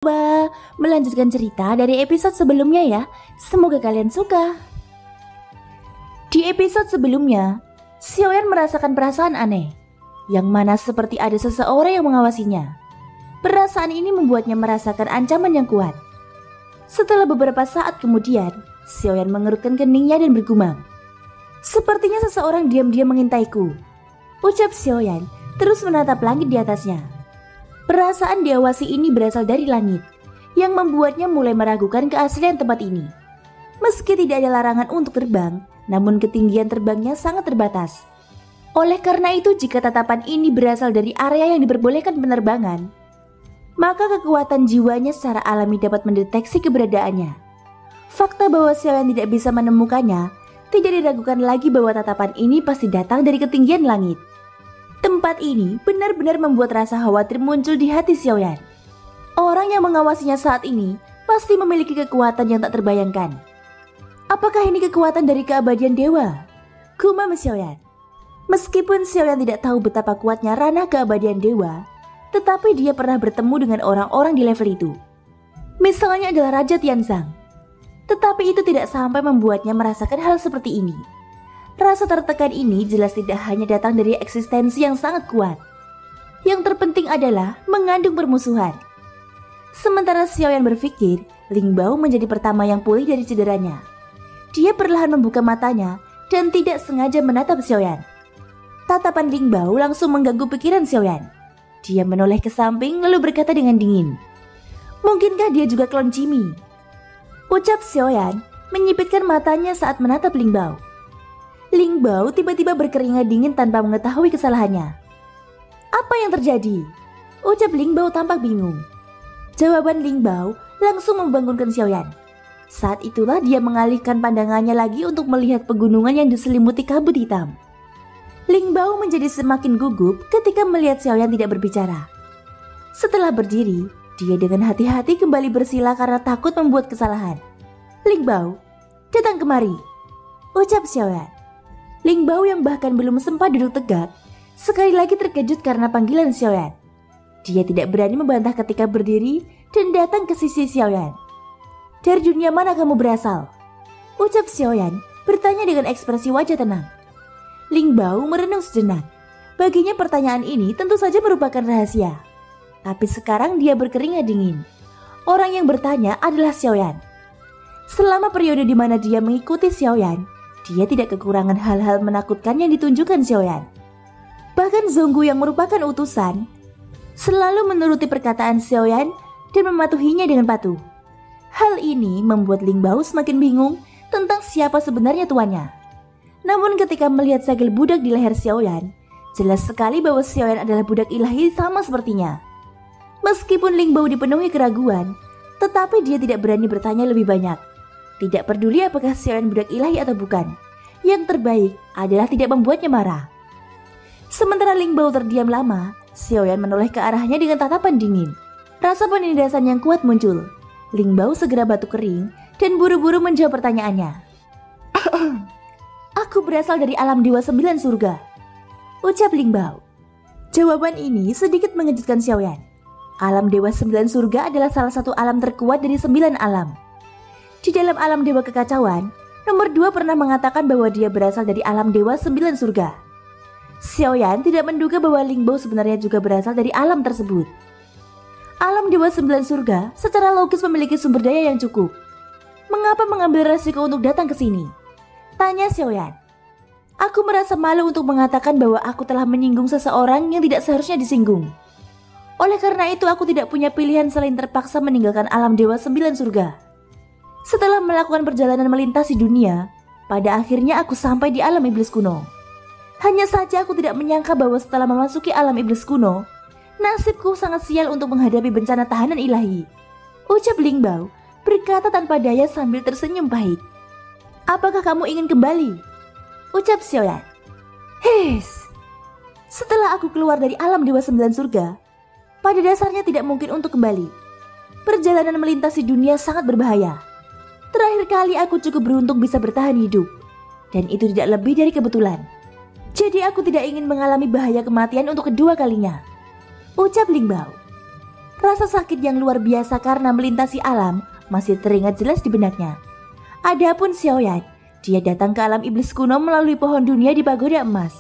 Coba melanjutkan cerita dari episode sebelumnya ya. Semoga kalian suka. Di episode sebelumnya, Xiaoyan merasakan perasaan aneh, yang mana seperti ada seseorang yang mengawasinya. Perasaan ini membuatnya merasakan ancaman yang kuat. Setelah beberapa saat kemudian, Xiaoyan mengerutkan keningnya dan bergumam, "Sepertinya seseorang diam-diam mengintaiku," ucap Xiaoyan terus menatap langit di atasnya. Perasaan diawasi ini berasal dari langit, yang membuatnya mulai meragukan keaslian tempat ini. Meski tidak ada larangan untuk terbang, namun ketinggian terbangnya sangat terbatas. Oleh karena itu, jika tatapan ini berasal dari area yang diperbolehkan penerbangan, maka kekuatan jiwanya secara alami dapat mendeteksi keberadaannya. Fakta bahwa Xiaoyan tidak bisa menemukannya tidak diragukan lagi bahwa tatapan ini pasti datang dari ketinggian langit. Tempat ini benar-benar membuat rasa khawatir muncul di hati Xiaoyan. Orang yang mengawasinya saat ini pasti memiliki kekuatan yang tak terbayangkan. Apakah ini kekuatan dari keabadian dewa? Gumam Xiaoyan. Meskipun Xiaoyan tidak tahu betapa kuatnya ranah keabadian dewa, tetapi dia pernah bertemu dengan orang-orang di level itu. Misalnya adalah Raja Tianzang. Tetapi itu tidak sampai membuatnya merasakan hal seperti ini. Rasa tertekan ini jelas tidak hanya datang dari eksistensi yang sangat kuat. Yang terpenting adalah mengandung permusuhan. Sementara Xiaoyan berpikir, Ling Bao menjadi pertama yang pulih dari cederanya. Dia perlahan membuka matanya dan tidak sengaja menatap Xiaoyan. Tatapan Ling Bao langsung mengganggu pikiran Xiaoyan. Dia menoleh ke samping lalu berkata dengan dingin, "Mungkinkah dia juga klon Jimmy?" Ucap Xiaoyan menyipitkan matanya saat menatap Ling Bao. Ling Bao tiba-tiba berkeringat dingin tanpa mengetahui kesalahannya. "Apa yang terjadi?" ucap Ling Bao tampak bingung. Jawaban Ling Bao langsung membangunkan Xiaoyan. Saat itulah dia mengalihkan pandangannya lagi untuk melihat pegunungan yang diselimuti kabut hitam. Ling Bao menjadi semakin gugup ketika melihat Xiaoyan tidak berbicara. Setelah berdiri, dia dengan hati-hati kembali bersila karena takut membuat kesalahan. "Ling Bao, datang kemari," ucap Xiaoyan. Ling Bao yang bahkan belum sempat duduk tegak, sekali lagi terkejut karena panggilan Xiaoyan. Dia tidak berani membantah ketika berdiri dan datang ke sisi Xiaoyan. "Dari dunia mana kamu berasal?" ucap Xiaoyan bertanya dengan ekspresi wajah tenang. Ling Bao merenung sejenak. Baginya pertanyaan ini tentu saja merupakan rahasia. Tapi sekarang dia berkeringat dingin. Orang yang bertanya adalah Xiaoyan. Selama periode di mana dia mengikuti Xiaoyan, dia tidak kekurangan hal-hal menakutkan yang ditunjukkan Xiaoyan. Bahkan Zhonggu yang merupakan utusan selalu menuruti perkataan Xiaoyan dan mematuhinya dengan patuh. Hal ini membuat Ling Bao semakin bingung tentang siapa sebenarnya tuannya. Namun ketika melihat segel budak di leher Xiaoyan, jelas sekali bahwa Xiaoyan adalah budak ilahi sama sepertinya. Meskipun Ling Bao dipenuhi keraguan, tetapi dia tidak berani bertanya lebih banyak. Tidak peduli apakah Xiaoyan budak ilahi atau bukan. Yang terbaik adalah tidak membuatnya marah. Sementara Ling Bao terdiam lama, Xiaoyan menoleh ke arahnya dengan tatapan dingin. Rasa penindasan yang kuat muncul. Ling Bao segera batuk kering dan buru-buru menjawab pertanyaannya. "Aku berasal dari alam dewa 9 surga," ucap Ling Bao. Jawaban ini sedikit mengejutkan Xiaoyan. Alam dewa 9 surga adalah salah satu alam terkuat dari 9 alam. Di dalam alam dewa kekacauan, nomor 2 pernah mengatakan bahwa dia berasal dari alam dewa 9 surga. Xiaoyan tidak menduga bahwa Ling Bao sebenarnya juga berasal dari alam tersebut. Alam dewa 9 surga secara logis memiliki sumber daya yang cukup. Mengapa mengambil resiko untuk datang ke sini? Tanya Xiaoyan. "Aku merasa malu untuk mengatakan bahwa aku telah menyinggung seseorang yang tidak seharusnya disinggung. Oleh karena itu aku tidak punya pilihan selain terpaksa meninggalkan alam dewa 9 surga. Setelah melakukan perjalanan melintasi dunia, pada akhirnya aku sampai di alam iblis kuno. Hanya saja aku tidak menyangka bahwa setelah memasuki alam iblis kuno, nasibku sangat sial untuk menghadapi bencana tahanan ilahi," ucap Ling Bao berkata tanpa daya sambil tersenyum pahit. "Apakah kamu ingin kembali?" ucap Xiaoyan. "His, setelah aku keluar dari alam dewa 9 surga, pada dasarnya tidak mungkin untuk kembali. Perjalanan melintasi dunia sangat berbahaya. Terakhir kali aku cukup beruntung bisa bertahan hidup, dan itu tidak lebih dari kebetulan. Jadi aku tidak ingin mengalami bahaya kematian untuk kedua kalinya," ucap Ling Bao. Rasa sakit yang luar biasa karena melintasi alam masih teringat jelas di benaknya. Adapun Xiaoyan, dia datang ke alam iblis kuno melalui pohon dunia di pagoda emas.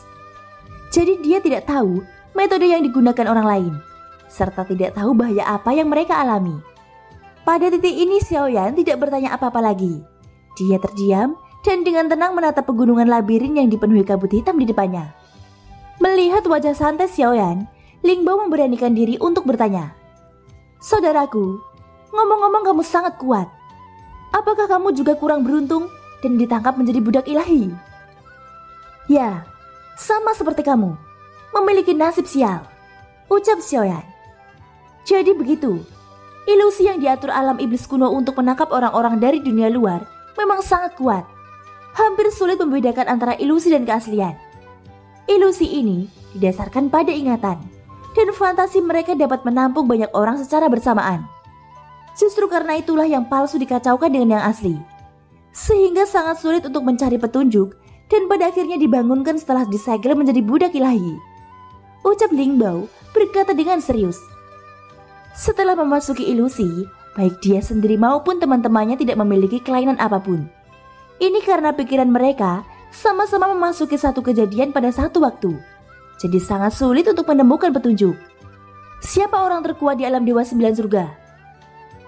Jadi dia tidak tahu metode yang digunakan orang lain, serta tidak tahu bahaya apa yang mereka alami. Pada titik ini Xiaoyan tidak bertanya apa-apa lagi. Dia terdiam dan dengan tenang menatap pegunungan labirin yang dipenuhi kabut hitam di depannya. Melihat wajah santai Xiaoyan, Lingbao memberanikan diri untuk bertanya, "Saudaraku, ngomong-ngomong kamu sangat kuat. Apakah kamu juga kurang beruntung dan ditangkap menjadi budak ilahi?" "Ya, sama seperti kamu, memiliki nasib sial," ucap Xiaoyan. Jadi begitu, ilusi yang diatur alam iblis kuno untuk menangkap orang-orang dari dunia luar memang sangat kuat. Hampir sulit membedakan antara ilusi dan keaslian. Ilusi ini didasarkan pada ingatan, dan fantasi mereka dapat menampung banyak orang secara bersamaan. Justru karena itulah yang palsu dikacaukan dengan yang asli, sehingga sangat sulit untuk mencari petunjuk dan pada akhirnya dibangunkan setelah disegel menjadi budak ilahi, ucap Lingbao berkata dengan serius. Setelah memasuki ilusi, baik dia sendiri maupun teman-temannya tidak memiliki kelainan apapun. Ini karena pikiran mereka sama-sama memasuki satu kejadian pada satu waktu. Jadi sangat sulit untuk menemukan petunjuk. Siapa orang terkuat di alam Dewa 9 Surga?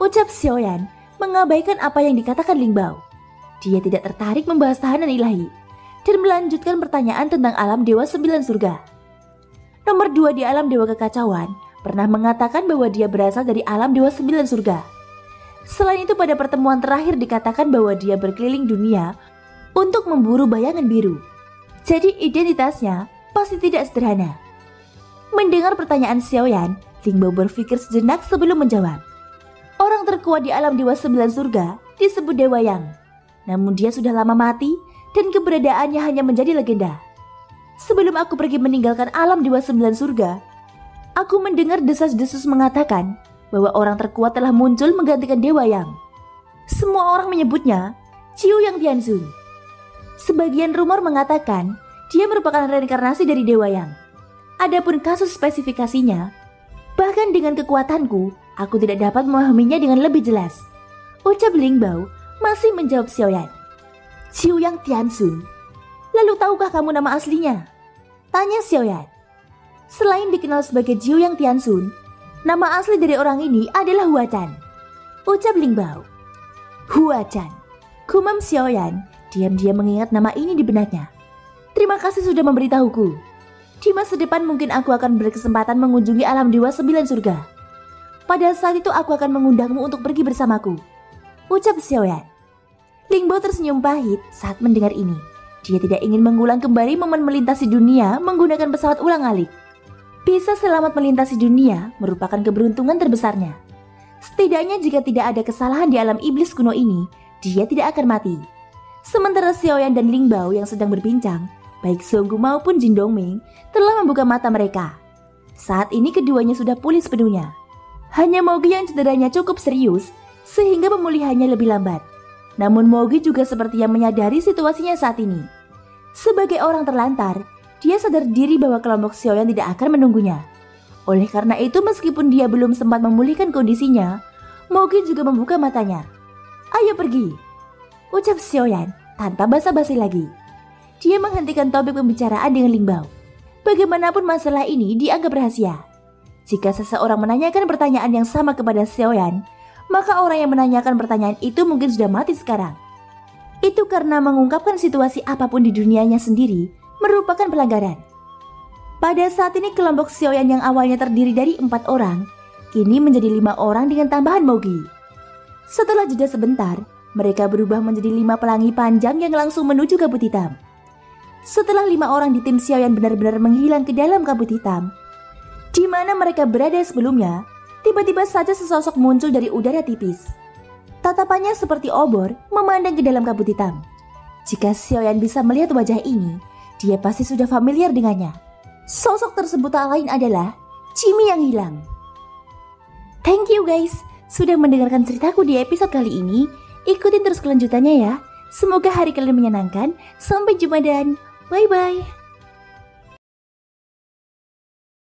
Ucap Xiaoyan mengabaikan apa yang dikatakan Lingbao. Dia tidak tertarik membahas tahanan ilahi dan melanjutkan pertanyaan tentang alam Dewa 9 Surga. Nomor 2 di alam Dewa Kekacauan pernah mengatakan bahwa dia berasal dari alam Dewa 9 Surga. Selain itu pada pertemuan terakhir dikatakan bahwa dia berkeliling dunia untuk memburu bayangan biru. Jadi identitasnya pasti tidak sederhana. Mendengar pertanyaan Xiaoyan, Lingbao berpikir sejenak sebelum menjawab. Orang terkuat di alam Dewa 9 Surga disebut Dewa Yang. Namun dia sudah lama mati dan keberadaannya hanya menjadi legenda. Sebelum aku pergi meninggalkan alam Dewa 9 Surga, aku mendengar desas-desus mengatakan bahwa orang terkuat telah muncul menggantikan Dewa Yang. Semua orang menyebutnya Ciu Yang Tianzun. Sebagian rumor mengatakan dia merupakan reinkarnasi dari Dewa Yang. Adapun kasus spesifikasinya, bahkan dengan kekuatanku, aku tidak dapat memahaminya dengan lebih jelas, ucap Lingbao masih menjawab Xiaoyan. Ciu Yang Tianzun. Lalu tahukah kamu nama aslinya? Tanya Xiaoyan. Selain dikenal sebagai Ciu Yang Tianzun, nama asli dari orang ini adalah Hua Chan, ucap Lingbao. Hua Chan. Kumam Xiaoyan diam-diam mengingat nama ini di benaknya. Terima kasih sudah memberitahuku. Di masa depan mungkin aku akan berkesempatan mengunjungi alam Dewa 9 Surga. Pada saat itu aku akan mengundangmu untuk pergi bersamaku, ucap Xiaoyan. Lingbao tersenyum pahit saat mendengar ini. Dia tidak ingin mengulang kembali momen melintasi dunia menggunakan pesawat ulang-alik. Bisa selamat melintasi dunia merupakan keberuntungan terbesarnya. Setidaknya jika tidak ada kesalahan di alam iblis kuno ini, dia tidak akan mati. Sementara Xiaoyan dan Lingbao yang sedang berbincang, baik Xionggu maupun Jin Dongming telah membuka mata mereka. Saat ini keduanya sudah pulih sepenuhnya. Hanya Mogi yang cederanya cukup serius sehingga pemulihannya lebih lambat. Namun Mogi juga seperti yang menyadari situasinya saat ini. Sebagai orang terlantar, dia sadar diri bahwa kelompok Xiaoyan tidak akan menunggunya. Oleh karena itu meskipun dia belum sempat memulihkan kondisinya, Mogi juga membuka matanya. "Ayo pergi," ucap Xiaoyan tanpa basa-basi lagi. Dia menghentikan topik pembicaraan dengan Lingbao. Bagaimanapun masalah ini dianggap rahasia. Jika seseorang menanyakan pertanyaan yang sama kepada Xiaoyan, maka orang yang menanyakan pertanyaan itu mungkin sudah mati sekarang. Itu karena mengungkapkan situasi apapun di dunianya sendiri merupakan pelanggaran. Pada saat ini kelompok Xiaoyan yang awalnya terdiri dari 4 orang, kini menjadi 5 orang dengan tambahan Mogi. Setelah jeda sebentar, mereka berubah menjadi 5 pelangi panjang yang langsung menuju kabut hitam. Setelah 5 orang di tim Xiaoyan benar-benar menghilang ke dalam kabut hitam, di mana mereka berada sebelumnya, tiba-tiba saja sesosok muncul dari udara tipis. Tatapannya seperti obor memandang ke dalam kabut hitam. Jika Xiaoyan bisa melihat wajah ini, dia pasti sudah familiar dengannya. Sosok tersebut tak lain adalah Cimi yang hilang. Thank you guys, sudah mendengarkan ceritaku di episode kali ini. Ikutin terus kelanjutannya ya. Semoga hari kalian menyenangkan. Sampai jumpa dan bye-bye.